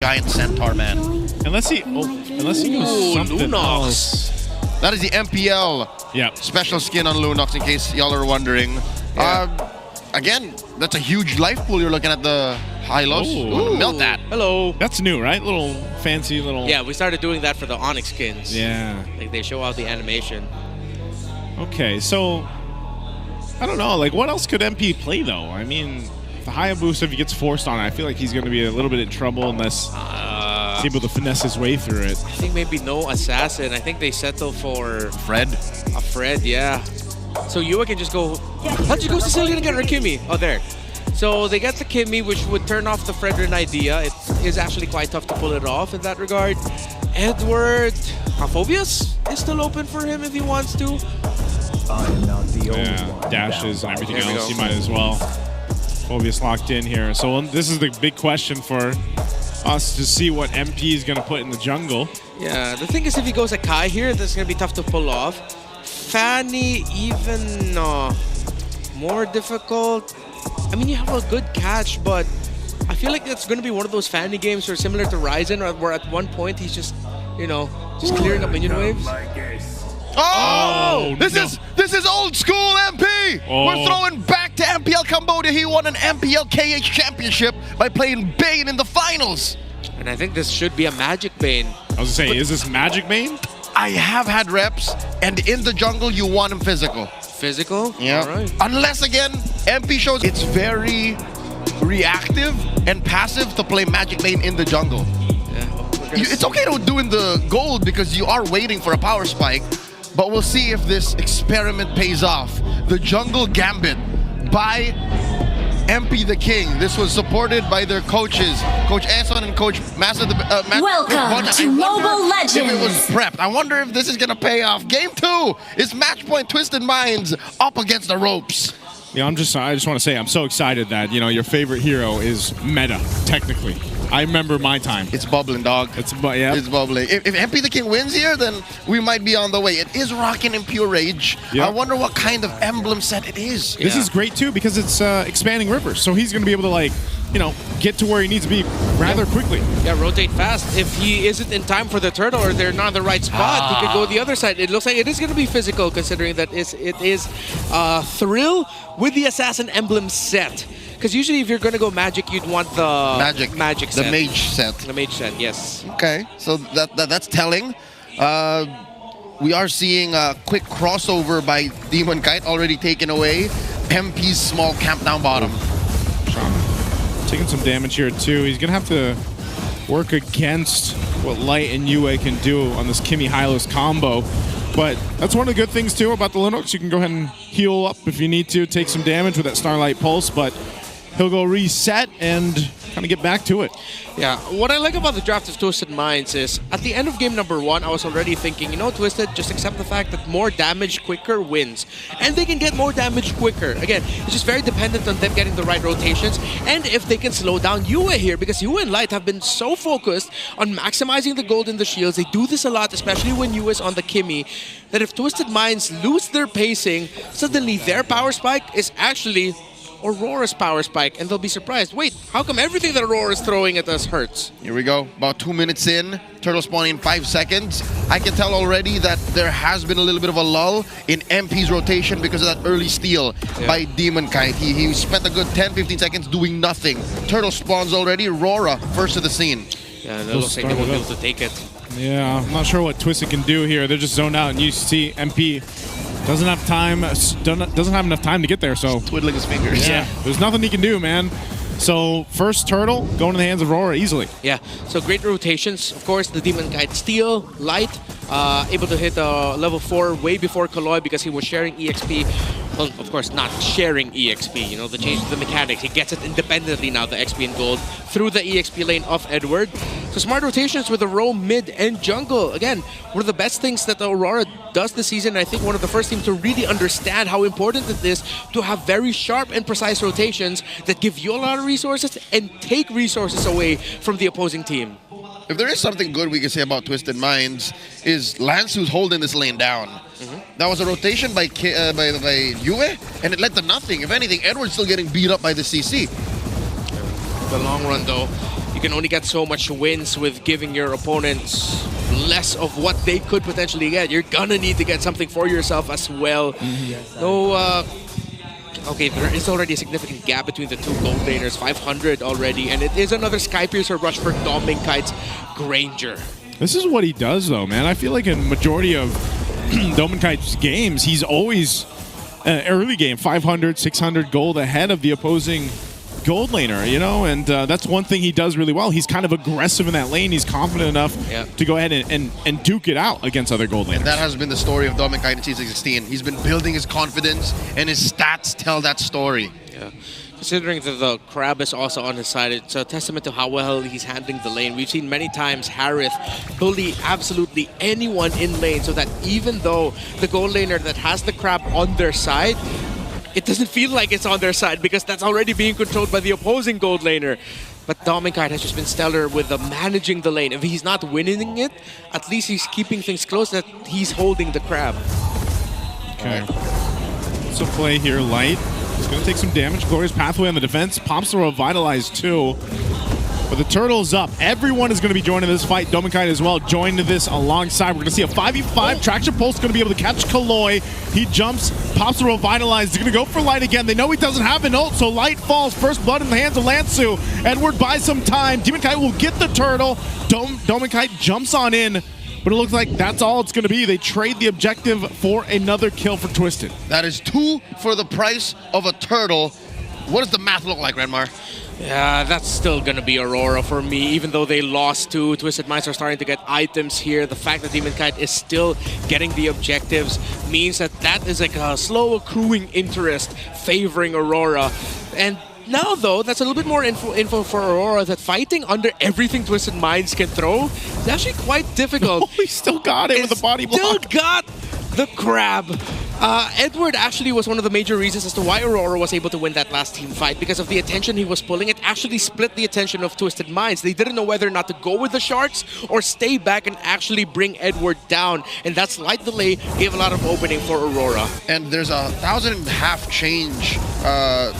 giant centaur man. Unless he goes something else. That is the MPL special skin on Lunox, in case y'all are wondering. Yeah. Again, that's a huge life pool you're looking at the high-lows. Melt that. Hello. That's new, right? Little fancy little... Yeah, we started doing that for the Onyx skins. Yeah. Like, they show out the animation. Okay, so... I don't know. Like, what else could MP play, though? I mean, the Hayabusa, if he gets forced on it, I feel like he's going to be a little bit in trouble unless he's able to finesse his way through it. I think maybe no assassin. I think they settle for... Fred. A Fred, yeah. So Yua can just go... How'd you go Sicilian again or Kimmy? Oh, there. So they get the Kimmy, which would turn off the Fredrin idea. It is actually quite tough to pull it off in that regard. Edward... Phobius is still open for him if he wants to. I'm not the only one. Dashes and everything else, you might as well. Phobius locked in here. So this is the big question for us to see what MP is going to put in the jungle. Yeah, the thing is, if he goes Akai here, that's going to be tough to pull off. Fanny, even more difficult. I mean, you have a good catch, but I feel like it's going to be one of those Fanny games where similar to Ryzen, where at one point he's just, you know, just clearing up minion waves. Oh! This is old school MP! We're throwing back to MPL Cambodia. He won an MPL KH championship by playing Bane in the finals. And I think this should be a Magic Bane. I was going to say, is this Magic Bane? I have had reps, and in the jungle, you want him physical. Physical? Yeah. All right. Unless, again, MP shows it's very reactive and passive to play Magic Bane in the jungle. Yeah, it's okay to do in the gold because you are waiting for a power spike, but we'll see if this experiment pays off. The Jungle Gambit by MP the King. This was supported by their coaches, Coach Eson and Coach Master. Welcome to Mobile Legends. If it was prepped, I wonder if this is gonna pay off. Game 2 is match point Twisted Minds up against the ropes. Yeah, I just want to say I'm so excited that your favorite hero is meta. Technically, I remember my time. It's bubbling, dog. It's bubbling. If MP the King wins here, then we might be on the way. It is rocking in Pure Rage. Yep. I wonder what kind of emblem set it is. This is great too because it's expanding rivers, so he's going to be able to get to where he needs to be rather quickly. Yeah, rotate fast. If he isn't in time for the turtle or they're not in the right spot, he could go the other side. It looks like it is going to be physical considering that it is Thrill with the Assassin emblem set. Because usually if you're going to go Magic, you'd want the magic set. The Mage set. The Mage set, yes. Okay, so that's telling. We are seeing a quick crossover by Demon Kite already taken away. MP's small camp down bottom. Taking some damage here too. He's going to have to work against what Light and Yue can do on this Kimmy Hylos combo. But that's one of the good things too about the Linux. You can go ahead and heal up if you need to, take some damage with that Starlight Pulse, but he'll go reset and kind of get back to it. Yeah, what I like about the draft of Twisted Minds is at the end of game number 1, I was already thinking, Twisted, just accept the fact that more damage quicker wins. And they can get more damage quicker. Again, it's just very dependent on them getting the right rotations and if they can slow down Yue here, because Yue and Light have been so focused on maximizing the gold and the shields. They do this a lot, especially when Yue is on the Kimmy, that if Twisted Minds lose their pacing, suddenly their power spike is actually Aurora's power spike, and they'll be surprised. Wait, how come everything that Aurora is throwing at us hurts? Here we go. About 2 minutes in. Turtle spawning in 5 seconds. I can tell already that there has been a little bit of a lull in MP's rotation because of that early steal by Demon Kite. He spent a good 10-15 seconds doing nothing. Turtle spawns already. Aurora first to the scene. Yeah, it looks like they won't be able to take it. Yeah, I'm not sure what Twisted can do here. They're just zoned out, and you see MP doesn't have time. Doesn't have enough time to get there. So twiddling his fingers. Yeah, there's nothing he can do, man. So first turtle going to the hands of Aurora easily. Yeah, so great rotations. Of course, the Demon Kite steal, Light, able to hit level 4 way before Kaloy because he was sharing EXP. Well, of course, not sharing EXP, the change to the mechanics. He gets it independently now, the XP and gold, through the EXP lane of Edward. So smart rotations with the roam, mid, and jungle. Again, one of the best things that Aurora does this season, and I think one of the first teams to really understand how important it is to have very sharp and precise rotations that give you a lot of resources and take resources away from the opposing team. If there is something good we can say about Twisted Minds, is Lance who's holding this lane down. That was a rotation by Yue, and it led to nothing. If anything, Edward's still getting beat up by the CC. The long run, though, you can only get so much wins with giving your opponents less of what they could potentially get. You're gonna need to get something for yourself as well. No, okay, there is already a significant gap between the two gold laners, 500 already, and it is another Skypiercer rush for Dominkite's Granger. This is what he does, though, man. I feel like in majority of Dominkite's games, he's always early game 500, 600 gold ahead of the opposing gold laner, you know, and that's one thing he does really well. He's kind of aggressive in that lane. He's confident enough to go ahead and duke it out against other gold laners. And that has been the story of Dominkite in Season 16. He's been building his confidence, and his stats tell that story. Yeah. Considering that the Crab is also on his side, it's a testament to how well he's handling the lane. We've seen many times Harith bully absolutely anyone in lane, so that even though the gold laner that has the Crab on their side, it doesn't feel like it's on their side because that's already being controlled by the opposing gold laner. But Dominkite has just been stellar with managing the lane. If he's not winning it, at least he's keeping things close, that he's holding the Crab. Okay. So play here, Light. He's going to take some damage. Glorious Pathway on the defense. Pops the Revitalize too. But the Turtle's up. Everyone is going to be joining this fight. Dominkite as well joined this alongside. We're going to see a 5v5. Traction Pulse going to be able to catch Kaloi. He jumps, pops the Revitalize. He's going to go for Light again. They know he doesn't have an ult, so Light falls. First blood in the hands of Lansu. Edward buys some time. Dominkite will get the Turtle. Dominkite jumps on in. But it looks like that's all it's going to be. They trade the objective for another kill for Twisted. That is 2 for the price of a turtle. What does the math look like, Renmar? Yeah, that's still going to be Aurora for me, even though they lost to Twisted Minds are starting to get items here. The fact that Dominkite is still getting the objectives means that that is like a slow accruing interest favoring Aurora. And now, though, that's a little bit more info for Aurora, that fighting under everything Twisted Minds can throw is actually quite difficult. Oh, he still got it with the body block. Still got the Crab. Edward actually was one of the major reasons as to why Aurora was able to win that last team fight, because of the attention he was pulling. It actually split the attention of Twisted Minds. They didn't know whether or not to go with the Sharks or stay back and actually bring Edward down. And that slight delay gave a lot of opening for Aurora. And there's 1,500 change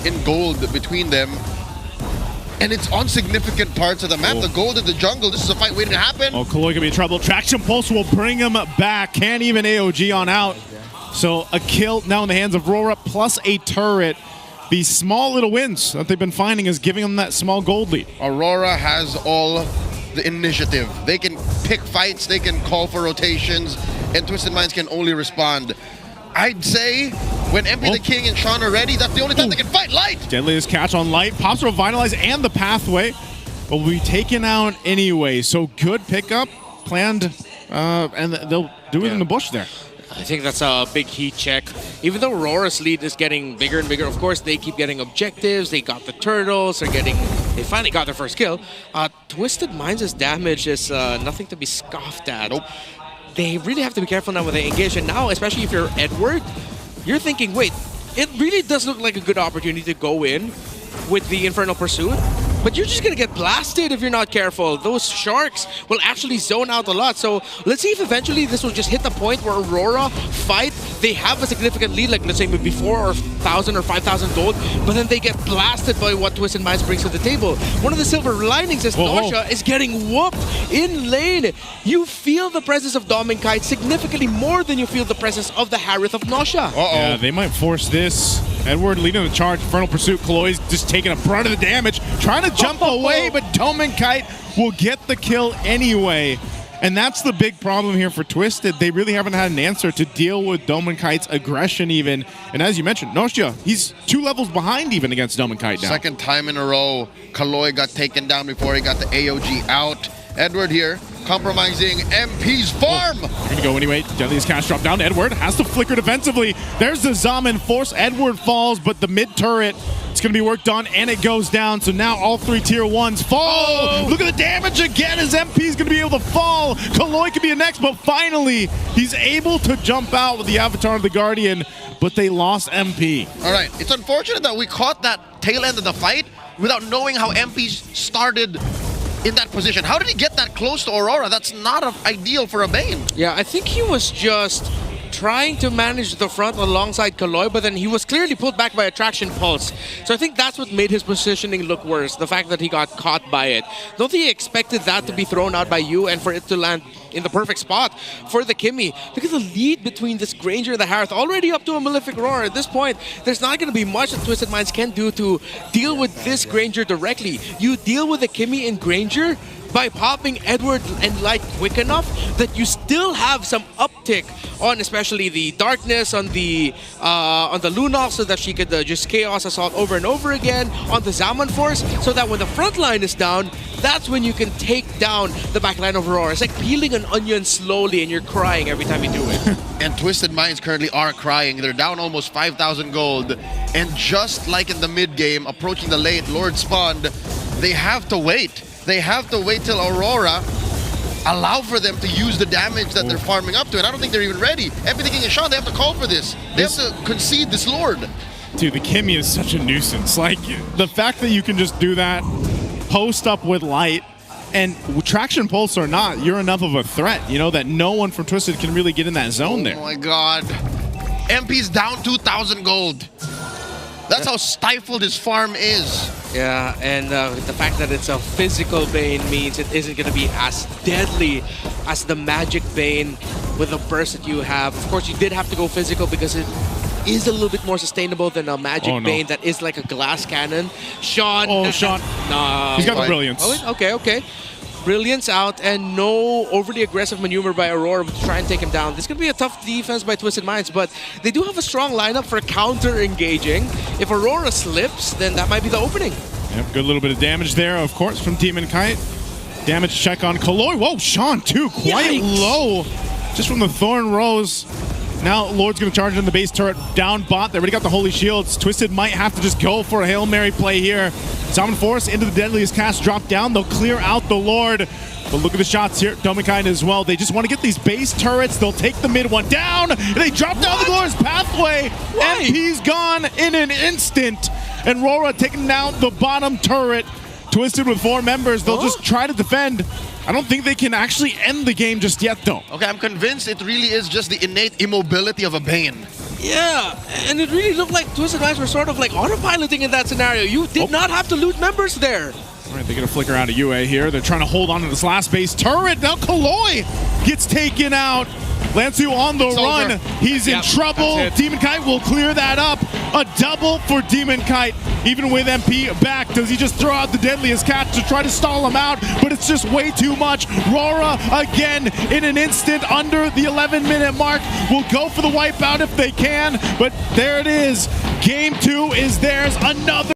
in gold between them. And it's on significant parts of the map. The gold in the jungle. This is a fight waiting to happen. Oh, Kaloi gonna be in trouble. Traction Pulse will bring him back. Can't even AOG on out. So a kill now in the hands of Aurora plus a turret. These small little wins that they've been finding is giving them that small gold lead. Aurora has all the initiative. They can pick fights, they can call for rotations, and Twisted Minds can only respond. I'd say when MP the King and Sean are ready, that's the only time they can fight. Light! Deadliest catch on Light. Pops Revitalize and the Pathway will be taken out anyway. So good pickup, planned, and they'll do it in the bush there. I think that's a big heat check. Even though Aurora's lead is getting bigger and bigger, of course, they keep getting objectives. They got the turtles. They finally got their first kill. Twisted Minds' damage is nothing to be scoffed at. Nope. They really have to be careful now when they engage. And now, especially if you're Edward, you're thinking, wait, it really does look like a good opportunity to go in with the Infernal Pursuit. But you're just going to get blasted if you're not careful. Those Sharks will actually zone out a lot. So let's see if eventually this will just hit the point where Aurora fight. They have a significant lead, like let's say maybe 4,000 or 5,000 gold, but then they get blasted by what Twisted Minds brings to the table. One of the silver linings is Nausea is getting whooped in lane. You feel the presence of Dominkite significantly more than you feel the presence of the Harith of Nausea. Yeah, they might force this. Edward leading the charge. Infernal Pursuit. Kaloi's just taking a brunt of the damage. Trying to jump away, but Dominkite will get the kill anyway. And that's the big problem here for Twisted. They really haven't had an answer to deal with Dominkite's aggression even. And as you mentioned, Nausea, he's 2 levels behind even against Dominkite now. Second time in a row, Kaloi got taken down before he got the AOG out. Edward here, compromising MP's farm. They're gonna go anyway. Deadliest cast drop down. Edward has to flicker defensively. There's the Zaman force. Edward falls, but the mid turret, it's gonna be worked on, and it goes down. So now all 3 tier 1s fall. Look at the damage again as MP's gonna be able to fall. Kaloi could be next, but finally he's able to jump out with the Avatar of the Guardian, but they lost MP. All right, it's unfortunate that we caught that tail end of the fight without knowing how MP started in that position. How did he get that close to Aurora? That's not ideal for a Bane. Yeah, I think he was just trying to manage the front alongside Kaloy, but then he was clearly pulled back by Attraction Pulse. So I think that's what made his positioning look worse, the fact that he got caught by it. Don't think he expected that to be thrown out by you and for it to land in the perfect spot for the Kimmy. Look at the lead between this Granger and the Harith, already up to a Malefic Roar. At this point, there's not going to be much that Twisted Minds can do to deal with this Granger directly. You deal with the Kimmy and Granger by popping Edward and Light quick enough that you still have some uptick on especially the darkness on the Lunox, so that she could just chaos assault over and over again on the Zaman Force, so that when the front line is down, that's when you can take down the back line of Aurora. It's like peeling an onion slowly and you're crying every time you do it. And Twisted Minds currently are crying. They're down almost 5,000 gold. And just like in the mid game, approaching the late Lord Spawned, they have to wait. They have to wait till Aurora allow for them to use the damage that they're farming up to. And I don't think they're even ready. MP taking a shot, they have to call for this. They have to concede this Lord. Dude, the Kimmy is such a nuisance. Like, the fact that you can just do that, post up with Light, and Traction Pulse or not, you're enough of a threat, you know, that no one from Twisted can really get in that zone there. Oh my god. MP's down 2,000 gold. That's how stifled his farm is. Yeah, and the fact that it's a physical Bane means it isn't going to be as deadly as the Magic Bane with the burst that you have. Of course, you did have to go physical because it is a little bit more sustainable than a Magic Bane that is like a glass cannon. Sean. Oh, Sean. Nah. He's got the Brilliance. Oh, okay. Brilliance out and no overly aggressive maneuver by Aurora to try and take him down. This could be a tough defense by Twisted Minds, but they do have a strong lineup for counter-engaging. If Aurora slips, then that might be the opening. Yep, good little bit of damage there, of course, from Demon Kite. Damage check on Kaloy. Whoa, Sean too, quite low. Just from the Thorn Rose. Now Lord's going to charge in the base turret, down bot. They already got the Holy Shields. Twisted might have to just go for a Hail Mary play here. Zaman Force into the Deadliest Cast, drop down. They'll clear out the Lord. But look at the shots here, Dominkind as well. They just want to get these base turrets. They'll take the mid one down. They drop down the Lord's pathway. And he's gone in an instant. And Aurora taking down the bottom turret. Twisted with 4 members. They'll just try to defend. I don't think they can actually end the game just yet, though. Okay, I'm convinced it really is just the innate immobility of a Bane. Yeah, and it really looked like Twisted Minds were sort of like autopiloting in that scenario. You did not have to loot members there. All right, they're going to flicker out of UA here. They're trying to hold on to this last base turret. Now Kaloy gets taken out. Lansu on the run. Over. He's in trouble. Demon Kite will clear that up. A double for Demon Kite. Even with MP back, does he just throw out the Deadliest Catch to try to stall him out? But it's just way too much. Aurora again in an instant under the 11-minute mark will go for the wipeout if they can. But there it is. Game 2 is theirs. Another